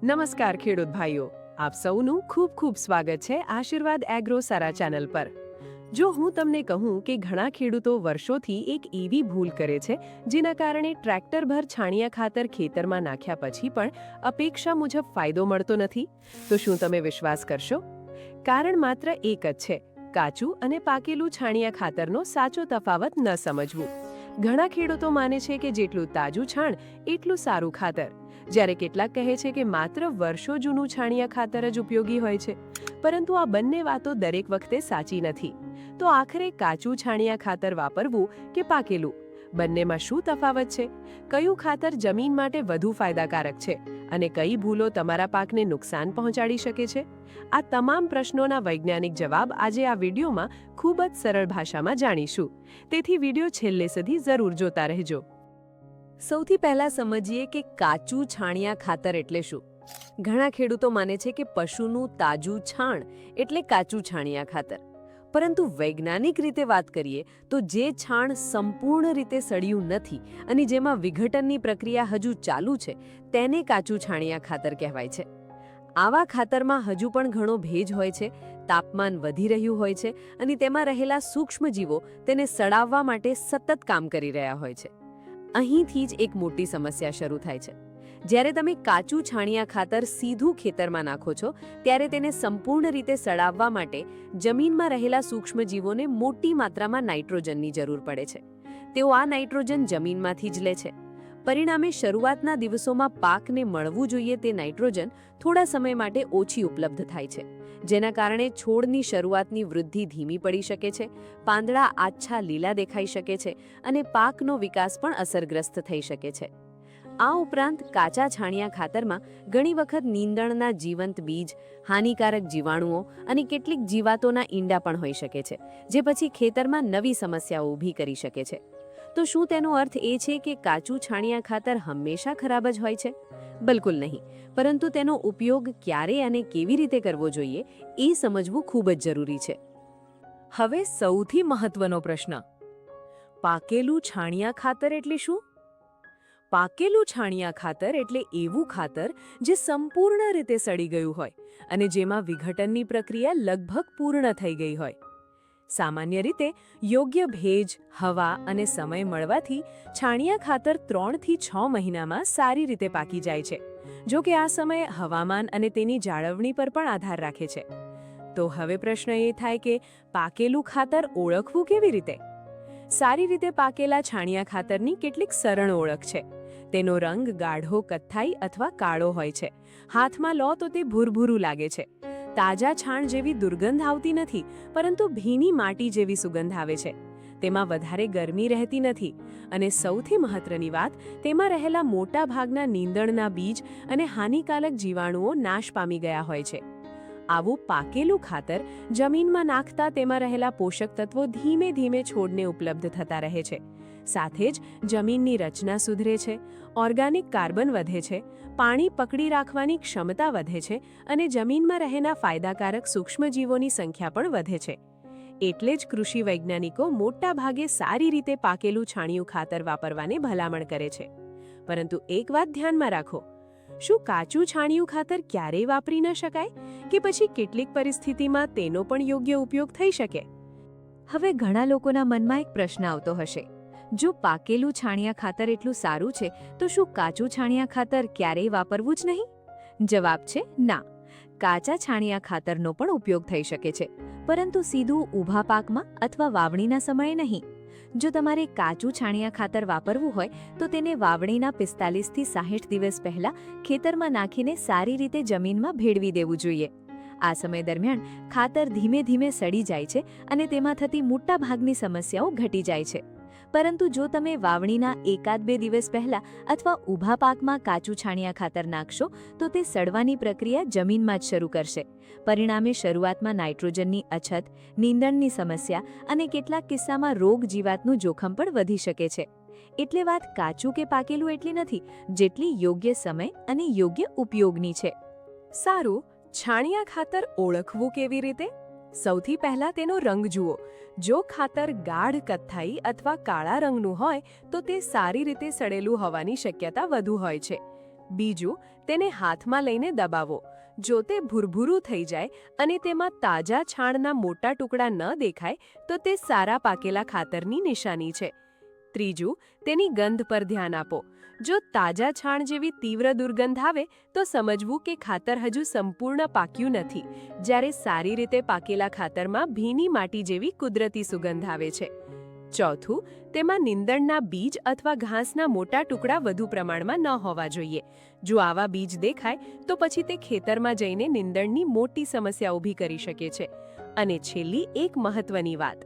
નમસ્કાર ખેડૂત ભાઈઓ, આપ સૌનું ખૂબ ખૂબ સ્વાગત છે આશીર્વાદ એગ્રો સારા ચેનલ પર। જો હું તમને કહું કે ઘણા ખેડૂતો વર્ષોથી એક એવી ભૂલ કરે છે જેના કારણે ટ્રેક્ટરભર છાણિયા ખાતર ખેતરમાં નાખ્યા પછી પણ અપેક્ષા મુજબ ફાયદો મળતો નથી, તો શું તમે વિશ્વાસ કરશો? કારણ માત્ર એક જ છે, કાચું અને પાકેલું છાણિયા ખાતરનો સાચો તફાવત ન સમજવું। ઘણા ખેડૂતો માને છે કે જેટલું તાજું છાણ એટલું સારું ખાતર, જ્યારે કેટલાક કહે છે કે માત્ર વર્ષો જૂનું છાણિયા ખાતર જ ઉપયોગી હોય છે, પરંતુ આ બંને વાતો દરેક વખતે સાચી નથી। તો આખરે કાચું છાણિયા ખાતર વાપરવું કે પાકેલું, બંનેમાં શું તફાવત છે? કયું ખાતર જમીન માટે વધુ ફાયદાકારક છે અને કઈ ભૂલો તમારા પાકને નુકસાન પહોંચાડી શકે છે? આ તમામ પ્રશ્નોના વૈજ્ઞાનિક જવાબ આજે આ વિડીયોમાં ખૂબ જ સરળ ભાષામાં જાણીશું, તેથી વિડીયો છેલ્લે સુધી જરૂર જોતા રહેજો। સૌથી પહેલા સમજીએ કે કાચું છાણિયા ખાતર એટલે શું। ઘણા ખેડૂતો માને છે કે પશુનું તાજું છાણ એટલે કાચું છાણિયા ખાતર, પરંતુ વૈજ્ઞાનિક રીતે વાત કરીએ તો જે છાણ સંપૂર્ણ રીતે સડ્યું નથી અને જેમાં વિઘટનની પ્રક્રિયા હજુ ચાલુ છે તેને કાચું છાણિયા ખાતર કહેવાય છે। આવા ખાતરમાં હજુ પણ ઘણો ભેજ હોય છે, તાપમાન વધી રહ્યું હોય છે અને તેમાં રહેલા સૂક્ષ્મજીવો તેને સડાવવા માટે સતત કામ કરી રહ્યા હોય છે। અહીંથી જ એક મોટી સમસ્યા શરૂ થાય છે। જ્યારે તમે કાચું છાણિયા ખાતર સીધું ખેતરમાં નાખો છો ત્યારે તેને સંપૂર્ણ રીતે સડાવવા માટે જમીનમાં રહેલા સૂક્ષ્મજીવોને મોટી માત્રામાં નાઇટ્રોજનની જરૂર પડે છે। તેઓ આ નાઇટ્રોજન જમીનમાંથી જ લે છે। પરિણામે શરૂઆતના દિવસોમાં પાકને મળવું જોઈએ તે નાઇટ્રોજન થોડા સમય માટે ઓછી ઉપલબ્ધ થાય છે, જેના કારણે છોડની શરૂઆતની વૃદ્ધિ ધીમી પડી શકે છે, પાંદડા આછા લીલા દેખાઈ શકે છે અને પાકનો વિકાસ પણ અસરગ્રસ્ત થઈ શકે છે। આ ઉપરાંત કાચા છાણિયા ખાતરમાં ઘણી વખત નીંદણના જીવંત બીજ, હાનિકારક જીવાણુઓ અને કેટલીક જીવાતોના ઈંડા પણ હોઈ શકે છે, જે પછી ખેતરમાં નવી સમસ્યાઓ ઊભી કરી શકે છે। તો શું તેનો અર્થ એ છે કે કાચું છાણિયા ખાતર હંમેશા ખરાબ જ હોય છે? બિલકુલ નહીં, પરંતુ તેનો ઉપયોગ ક્યારે અને કેવી રીતે કરવો જોઈએ એ સમજવું ખૂબ જ જરૂરી છે। હવે સૌથી મહત્વનો પ્રશ્ન, પાકેલું છાણિયા ખાતર એટલે શું? પાકેલું છાણિયા ખાતર એટલે એવું ખાતર જે સંપૂર્ણ રીતે સડી ગયું હોય અને જેમાં વિઘટનની પ્રક્રિયા લગભગ પૂર્ણ થઈ ગઈ હોય। સામાન્ય રીતે યોગ્ય ભેજ, હવા અને સમય મળવાથી છાણિયા ખાતર 3 થી 6 મહિનામાં સારી રીતે પાકી જાય છે। જો કે આ સમય હવામાન અને તેની જાળવણી પર પણ આધાર રાખે છે। તો હવે પ્રશ્ન એ થાય કે પાકેલું ખાતર ઓળખવું કેવી રીતે? સારી રીતે પાકેલા છાણિયા ખાતરની કેટલીક સરળ ઓળખ છે। તેનો રંગ ગાઢો કથ્થાઈ અથવા કાળો હોય છે, હાથમાં લો તો તે ભૂરભૂરું લાગે છે, તાજા છાણ જેવી દુર્ગંધ આવતી નથી, પરંતુ ભીની માટી જેવી સુગંધ આવે છે, તેમાં વધારે ગરમી રહેતી નથી અને સૌથી મહત્વની વાત, તેમાં રહેલા મોટા ભાગના નીંદણના બીજ અને હાનિકારક જીવાણુઓ નાશ પામી ગયા હોય છે। આવું પાકેલું ખાતર જમીનમાં નાખતા તેમાં રહેલા પોષક તત્વો ધીમે ધીમે છોડને ઉપલબ્ધ થતા રહે છે, સાથે જ જમીનની રચના સુધરે છે, ઓર્ગેનિક કાર્બન વધે છે, પાણી પકડી રાખવાની ક્ષમતા વધે છે અને જમીનમાં રહેલા ફાયદાકારક સૂક્ષ્મજીવોની સંખ્યા પણ વધે છે। એટલે જ કૃષિ વૈજ્ઞાનિકો મોટા ભાગે સારી રીતે પાકેલું છાણિયું ખાતર વાપરવાને ભલામણ કરે છે। પરંતુ એક વાત ધ્યાનમાં રાખો, શું કાચું છાણિયું ખાતર ક્યારેય વાપરી ન શકાય કે પછી કેટલીક પરિસ્થિતિમાં તેનો પણ યોગ્ય ઉપયોગ થઈ શકે? હવે ઘણા લોકોના મનમાં એક પ્રશ્ન આવતો હશે, જો પાકેલું છાણિયા ખાતર એટલું સારું છે તો શું કાચું છાણિયા ખાતર ક્યારેય વાપરવું જ નહીં? જવાબ છે ના, કાચા છાણિયા ખાતરનો પણ ઉપયોગ થઈ શકે છે, પરંતુ સીધું ઊભા પાકમાં અથવા વાવણીના સમયે નહીં। જો તમારે કાચું છાણિયા ખાતર વાપરવું હોય તો તેને વાવણીના 45 થી 60 દિવસ પહેલા ખેતરમાં નાખીને સારી રીતે જમીનમાં ભેળવી દેવું જોઈએ। આ સમય દરમિયાન ખાતર ધીમે ધીમે સડી જાય છે અને તેમાં થતી મોટા ભાગની સમસ્યાઓ ઘટી જાય છે। પરંતુ જો તમે વાવણીના 1-2 દિવસ પહેલા અથવા ઊભા પાકમાં કાચું છાણિયા ખાતર નાખશો તો તે સડવાની પ્રક્રિયા જમીનમાં જ શરૂ કરશે। પરિણામે શરૂઆતમાં નાઇટ્રોજનની અછત, નીંદણની સમસ્યા અને કેટલાક કિસ્સામાં રોગ જીવાતનું જોખમ પણ વધી શકે છે। એટલે વાત કાચું કે પાકેલું એટલી નથી, જેટલી યોગ્ય સમય અને યોગ્ય ઉપયોગની છે। સારું, છાણિયા ખાતર ઓળખવું કેવી રીતે? સૌથી પહેલા તેનો રંગ જુઓ। જો ખાતર ગાઢ કથ્થાઈ અથવા કાળા રંગનું હોય તો તે સારી રીતે સડેલું હોવાની શક્યતા વધુ હોય છે। બીજું, તેને હાથમાં લઈને દબાવો. જો તે ભૂરભૂરું થઈ જાય અને તેમાં તાજા છાણના મોટા ટુકડા ન દેખાય તો તે સારા પાકેલા ખાતરની નિશાની છે. ત્રીજું, તેની ગંધ પર ધ્યાન આપો. જો તાજા છાણ જેવી તીવ્ર દુર્ગંધ આવે તો સમજવું કે ખાતર હજુ સંપૂર્ણ પાક્યું નથી. જ્યારે સારી રીતે પાકેલા ખાતરમાં ભીની માટી જેવી કુદરતી સુગંધ આવે છે. ચોથું, તેમાં નીંદણના બીજ અથવા ઘાસના મોટા ટુકડા વધુ પ્રમાણમાં ન હોવા જોઈએ. જો આવા બીજ દેખાય તો પછી તે ખેતરમાં જઈને નીંદણની મોટી સમસ્યા ઊભી કરી શકે છે. અને છેલ્લી એક મહત્વની વાત,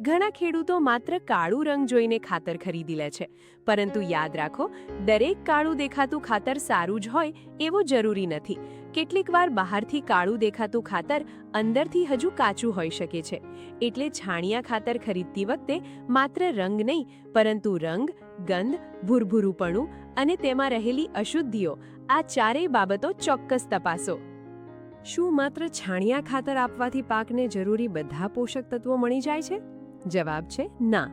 ઘણા ખેડૂતો માત્ર કાળું રંગ જોઈને ખાતર ખરીદી લે છે, પરંતુ યાદ રાખો, દરેક કાળું દેખાતું ખાતર સારું જ હોય એવું જરૂરી નથી. કેટલીકવાર બહારથી કાળું દેખાતું ખાતર અંદરથી હજુ કાચું હોઈ શકે છે. એટલે છાણિયા ખાતર ખરીદતી વખતે માત્ર રંગ નહીં, પરંતુ રંગ, ગંધ, ભૂરભૂરુંપણું અને તેમાં રહેલી અશુદ્ધિઓ, આ ચારેય બાબતો ચોક્કસ તપાસો. શું માત્ર છાણિયા ખાતર આપવાથી પાકને જરૂરી બધા પોષક તત્વો મળી જાય છે? જવાબ છે ના.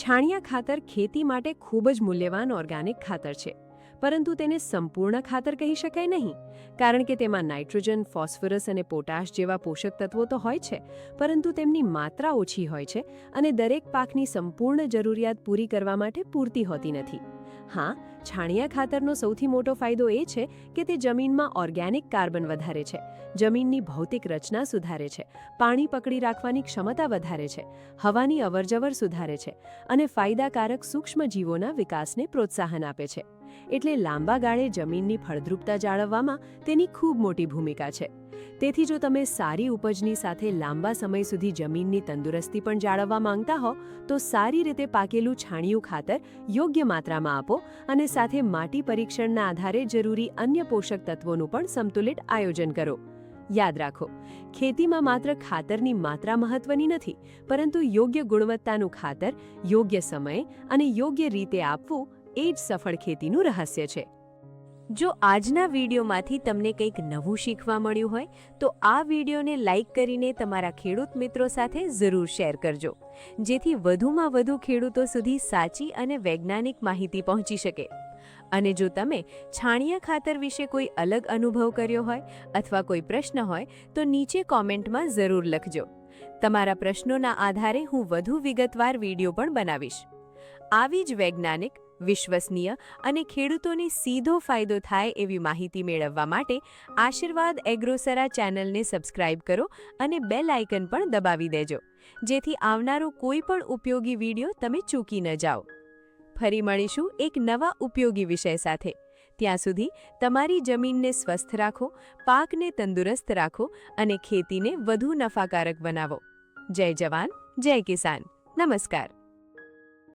છાણિયા ખાતર ખેતી માટે ખૂબ જ મૂલ્યવાન ઓર્ગેનિક ખાતર છે, પરંતુ તેને સંપૂર્ણ ખાતર કહી શકાય નહીં. કારણ કે તેમાં નાઇટ્રોજન, ફોસ્ફરસ અને પોટાશ જેવા પોષક તત્વો તો હોય છે, પરંતુ તેમની માત્રા ઓછી હોય છે અને દરેક પાકની સંપૂર્ણ જરૂરિયાત પૂરી કરવા માટે પૂરતી હોતી નથી. હા, છાણિયા ખાતરનો સૌથી મોટો ફાયદો એ છે કે તે જમીનમાં ઓર્ગેનિક કાર્બન વધારે છે, જમીનની ભૌતિક રચના સુધારે છે, પાણી પકડી રાખવાની ક્ષમતા વધારે છે, હવાની અવરજવર સુધારે છે અને ફાયદાકારક સૂક્ષ્મજીવોના વિકાસને પ્રોત્સાહન આપે છે. એટલે લાંબા ગાળે જમીનની ફળદ્રુપતા જાળવવામાં તેની ખૂબ મોટી ભૂમિકા છે. તેથી જો તમે સારી ઉપજની સાથે લાંબા સમય સુધી જમીનની તંદુરસ્તી પણ જાળવવા માંગતા હો તો સારી રીતે પાકેલું છાણિયું ખાતર યોગ્ય માત્રામાં આપો અને સાથે માટી પરીક્ષણના આધારે જરૂરી અન્ય પોષક તત્વોનું પણ સંતુલિત આયોજન કરો. યાદ રાખો, ખેતીમાં માત્ર ખાતરની માત્રા મહત્વની નથી, પરંતુ યોગ્ય ગુણવત્તાનું ખાતર યોગ્ય સમયે અને યોગ્ય રીતે આપવું એ જ સફળ ખેતીનું રહસ્ય છે. જો આજના વિડીયોમાંથી તમને કંઈક નવું શીખવા મળ્યું હોય તો આ વિડીયોને લાઇક કરીને તમારા ખેડૂત મિત્રો સાથે જરૂર શેર કરજો, જેથી વધુમાં વધુ ખેડૂતો સુધી સાચી અને વૈજ્ઞાનિક માહિતી પહોંચી શકે. અને જો તમે છાણિયા ખાતર વિશે કોઈ અલગ અનુભવ કર્યો હોય અથવા કોઈ પ્રશ્ન હોય તો નીચે કોમેન્ટમાં જરૂર લખજો. તમારા પ્રશ્નોના આધારે હું વધુ વિગતવાર વિડીયો પણ બનાવીશ. આવી જ વૈજ્ઞાનિક, વિશ્વસનીય અને ખેડૂતોને સીધો ફાયદો થાય એવી માહિતી મેળવવા માટે આશીર્વાદ એગ્રોસરા ચેનલને સબસ્ક્રાઇબ કરો અને બેલ આઇકન પણ દબાવી દેજો, જેથી આવનારો કોઈ પણ ઉપયોગી વિડીયો તમે ચૂકી ન જાઓ. ફરી મળીશું એક નવા ઉપયોગી વિષય સાથે. ત્યાં સુધી તમારી જમીનને સ્વસ્થ રાખો, પાકને તંદુરસ્ત રાખો અને ખેતીને વધુ નફાકારક બનાવો. જય જવાન, જય કિસાન. નમસ્કાર.